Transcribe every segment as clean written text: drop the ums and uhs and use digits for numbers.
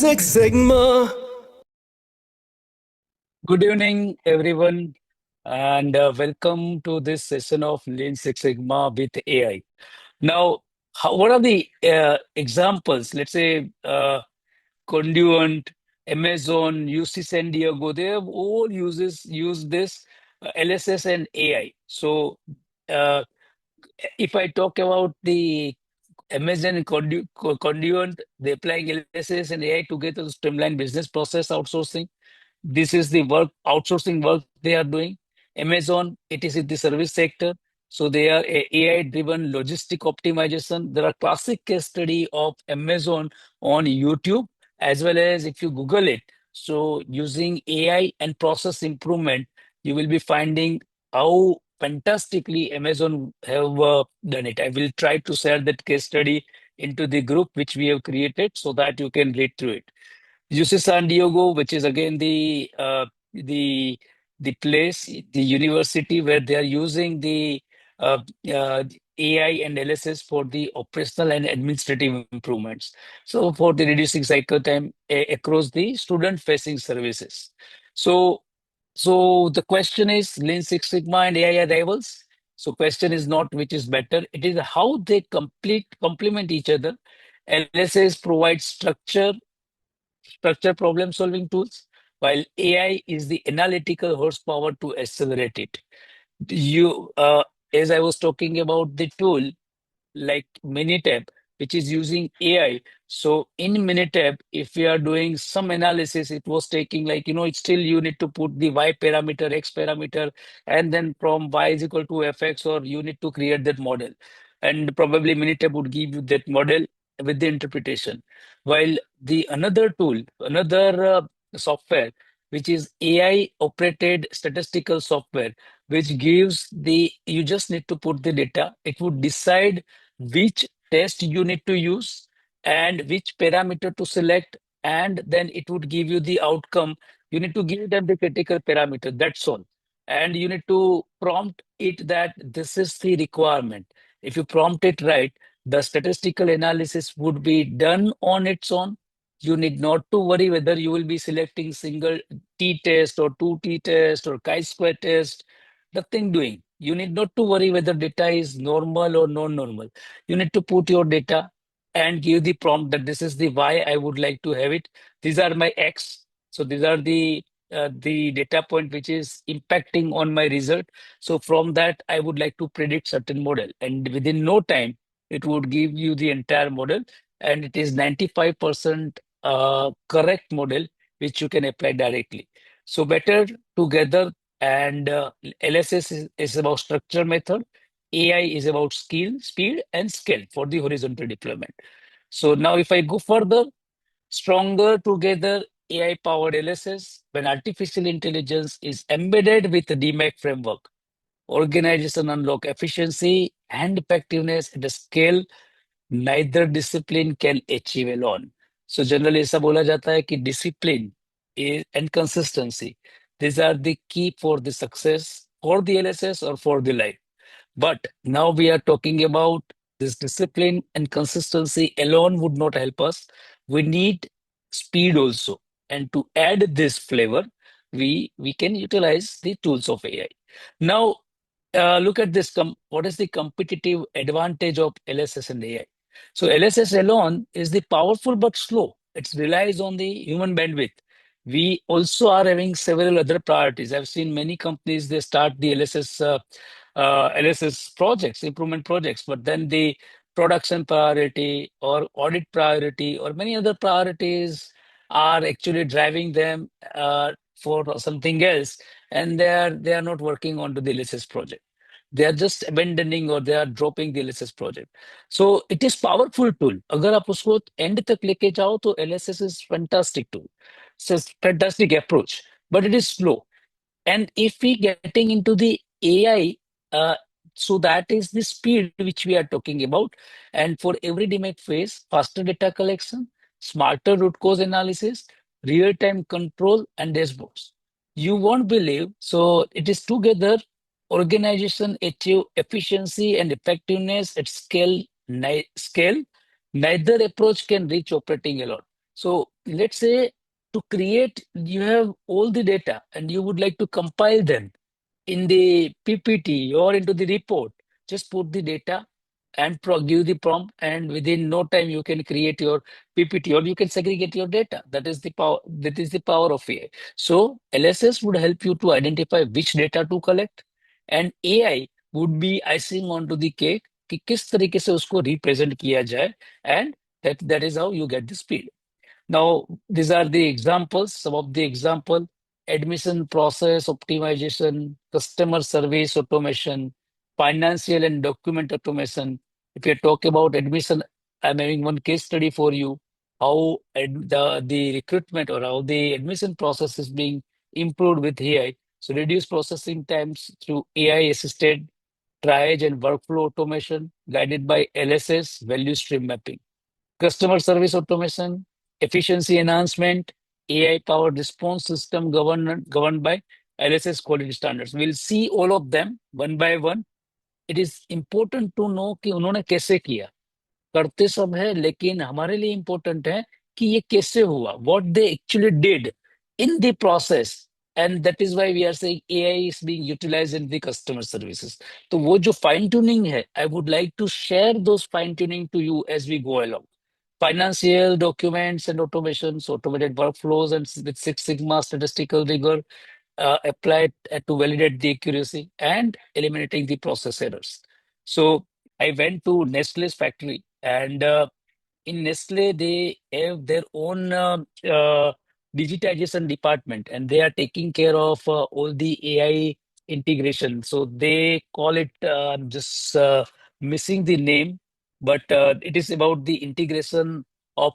Six Sigma. Good evening, everyone, and welcome to this session of Lean Six Sigma with AI. Now, what are the examples? Let's say Conduent, Amazon, UC San Diego. They have all use this LSS and AI. So, uh, if I talk about the Amazon and Conduent, they're applying LSS and AI together to streamline business process outsourcing. This is the work outsourcing work they are doing. Amazon, it is in the service sector. So they are a AI-driven logistic optimization. There are classic case study of Amazon on YouTube, as well as if you Google it. So using AI and process improvement, you will be finding how fantastically Amazon have done it. I will try to share that case study into the group which we have created so that you can read through it. UC San Diego, which is again the the place, the university where they are using the uh, uh, AI and LSS for the operational and administrative improvements. So for the reducing cycle time across the student-facing services. So so the question is Lean Six Sigma and AI are rivals. So question is not which is better, it is how they complement each other. LSS provides structure problem solving tools, while AI is the analytical horsepower to accelerate it. You, as I was talking about the tool, like Minitab, which is using AI. So in Minitab, if we are doing some analysis, it was taking like, it's still you need to put the Y parameter, X parameter, and then from Y is equal to FX, or you need to create that model. And probably Minitab would give you that model with the interpretation. While the another tool, another software, which is AI operated statistical software, which gives you just need to put the data. It would decide which test you need to use and which parameter to select, and then it would give you the outcome. You need to give them the critical parameter, that's all. And you need to prompt it that this is the requirement. If you prompt it right, the statistical analysis would be done on its own. You need not to worry whether you will be selecting single t-test or two t-test or chi-square test. Nothing doing. You need not to worry whether data is normal or non-normal. You need to put your data and give the prompt that this is the Y I would like to have it. These are my X. So these are the data point which is impacting on my result. So from that, I would like to predict certain model. And within no time, it would give you the entire model. And it is 95% correct model, which you can apply directly. So better together, and LSS is about structure method. AI is about speed, and scale for the horizontal deployment. So now if I go further, stronger together AI-powered LSS, when artificial intelligence is embedded with the DMAC framework, organization unlock efficiency and effectiveness at a scale neither discipline can achieve alone. So generally ऐसा बोला जाता है कि discipline and consistency, these are the key for the success for the LSS or for the life. But now we are talking about this discipline and consistency alone would not help us. We need speed also. And to add this flavor, we can utilize the tools of AI. Now, look at this. What is the competitive advantage of LSS and AI? So LSS alone is the powerful but slow. It relies on the human bandwidth. We also are having several other priorities. I've seen many companies, they start the LSS projects, improvement projects, but then the production priority or audit priority or many other priorities are actually driving them for something else, and they are not working on to the LSS project. They are just abandoning or they are dropping the LSS project. So it is powerful tool. अगर आप उसको end तक लेके जाओ तो LSS is fantastic tool. It's a fantastic approach, but it is slow. And if we getting into the AI, so that is the speed which we are talking about. And for every DMAC phase, faster data collection, smarter root cause analysis, real-time control, and dashboards. You won't believe. So it is together organization achieve efficiency and effectiveness at scale. Neither approach can reach operating alone. So let's say to create, you have all the data and you would like to compile them in the PPT or into the report. Just put the data and give the prompt, and within no time you can create your PPT or you can segregate your data. That is the power. That is the power of AI. So LSS would help you to identify which data to collect, and AI would be icing onto the cake कि किस तरीके से उसको represent किया जाए, and that is how you get the speed. Now, these are the examples, some of the example: admission process optimization, customer service automation, financial and document automation. If you talk about admission, I'm having one case study for you, how the recruitment or how the admission process is being improved with AI. So reduce processing times through AI-assisted triage and workflow automation guided by LSS value stream mapping. Customer service automation, efficiency enhancement, AI-powered response system governed by LSS quality standards. We'll see all of them one by one. It is important to know कि उन्होंने कैसे किया. करते सब है, लेकिन हमारे लिए इंपॉर्टेंट है कि ये कैसे हुआ, what they actually did in the process. And that is why we are saying AI is being utilised in the customer services. तो वो जो फाइन ट्यूनिंग है, I would like to share those fine tuning to you as we go along. Financial documents and automations, automated workflows, and with Six Sigma statistical rigor applied to validate the accuracy and eliminating the process errors. So I went to Nestle's factory, and in Nestle, they have their own digitization department, and they are taking care of all the AI integration. So they call it, just missing the name, but it is about the integration of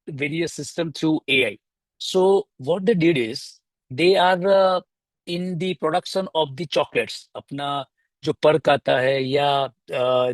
various system through AI. So what they did is they are in the production of the chocolates. अपना जो Perk आता है या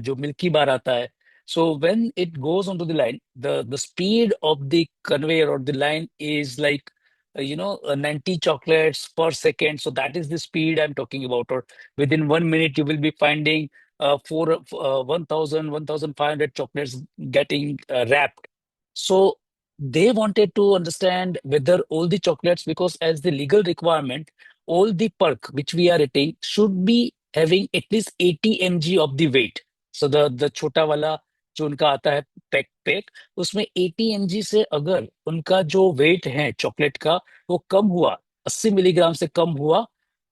जो milky बार आता है. So when it goes onto the line, the speed of the conveyor or the line is like 90 chocolates per second. So that is the speed I'm talking about. Or within 1 minute, you will be finding 1,500 chocolates getting wrapped. So they wanted to understand whether all the chocolates, because as the legal requirement, all the perk which we are eating should be having at least 80 mg of the weight. So the छोटा वाला जो उनका आता है pack pack, उसमें 80 mg से अगर उनका जो वेट है चॉकलेट का वो कम हुआ, 80 मिलीग्राम से कम हुआ,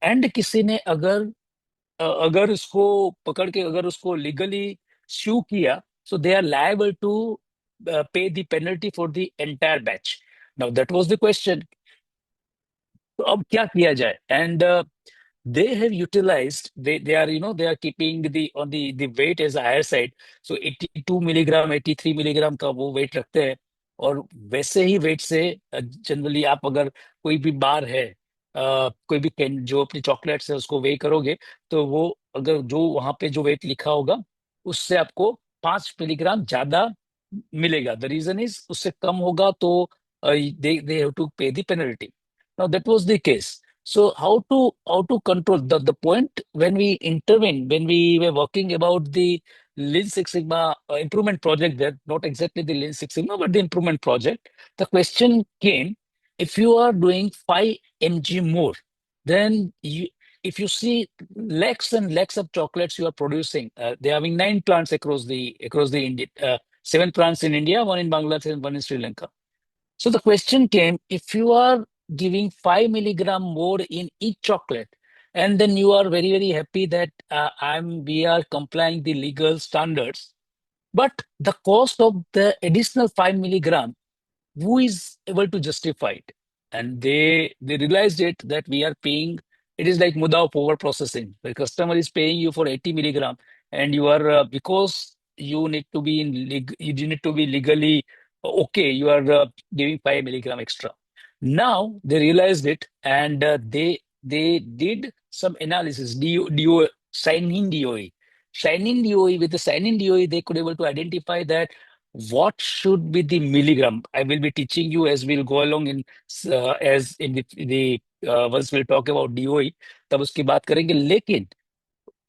एंड किसी ने अगर उसको पकड़ के अगर उसको लीगली स्यू किया, सो दे आर लायबल टू पे the penalty for the entire batch. Now that was the question. तो अब क्या किया जाए? And they have utilized, they are they are keeping the on the weight as a higher side. So 82 milligram 83 milligram का वो wait रखते हैं. और वैसे ही वेट से जनरली आप अगर कोई भी बार है, कोई भी जो अपनी चॉकलेट्स है उसको वे करोगे, तो वो अगर जो वहां पे जो वेट लिखा होगा उससे आपको 5 मिलीग्राम ज्यादा मिलेगा. द रीजन इज उससे कम होगा तो दे हैव टू पे the penalty. Now that was the case. So how to control the point when we intervene, when we were working about the Lean Six Sigma improvement project there, not exactly the Lean Six Sigma, but the improvement project. The question came, if you are doing 5 mg more, then if you see lakhs and lakhs of chocolates you are producing, they are having 9 plants across the India, 7 plants in India, one in Bangladesh, and one in Sri Lanka. So the question came, if you are giving 5 milligram more in each chocolate, and then you are very, very happy that we are complying the legal standards, but the cost of the additional 5 milligram, who is able to justify it? And they realized it that we are paying, it is like muda of over processing. The customer is paying you for 80 milligram, and you are because you need to be you need to be legally okay, you are giving 5 milligram extra. Now they realized it, and they did some analysis. Sign-in DOE. Sign-in DOE, with the sign-in DOE, they could able to identify that what should be the milligram. I will be teaching you as we'll go along in as in the once we'll talk about DOE, तब उसकी बात करेंगे. लेकिन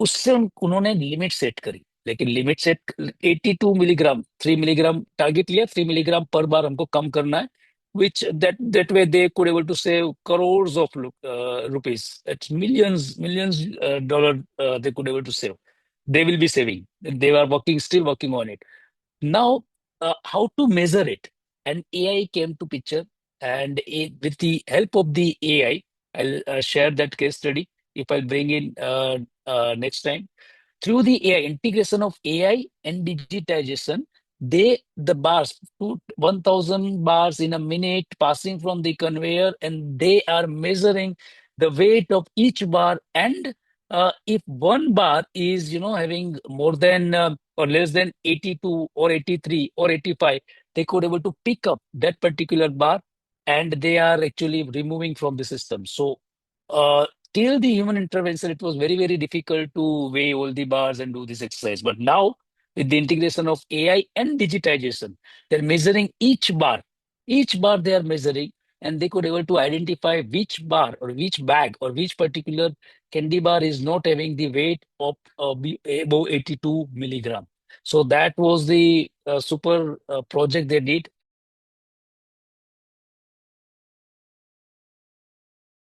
उससे उन्होंने limit set करी. लेकिन limit set 82 milligram, 3 milligram target लिया, 3 मिलीग्राम पर बार हमको कम करना है. which that way they could able to save crores of rupees. It's millions dollar they could able to save. They will be saving. They are still working on it. Now, how to measure it? And AI came to picture, and with the help of the AI, I'll share that case study if I'll bring in next time. Through the AI integration of AI and digitization, the bars, 1,000 bars in a minute passing from the conveyor, and they are measuring the weight of each bar. And if one bar is, having more than or less than 82 or 83 or 85, they could able to pick up that particular bar, and they are actually removing from the system. So till the human intervention, it was very, very difficult to weigh all the bars and do this exercise. But now, with the integration of AI and digitization, they're measuring each bar they are measuring, and they could able to identify which bar or which bag or which particular candy bar is not having the weight of above 82 milligram. So that was the super project they did,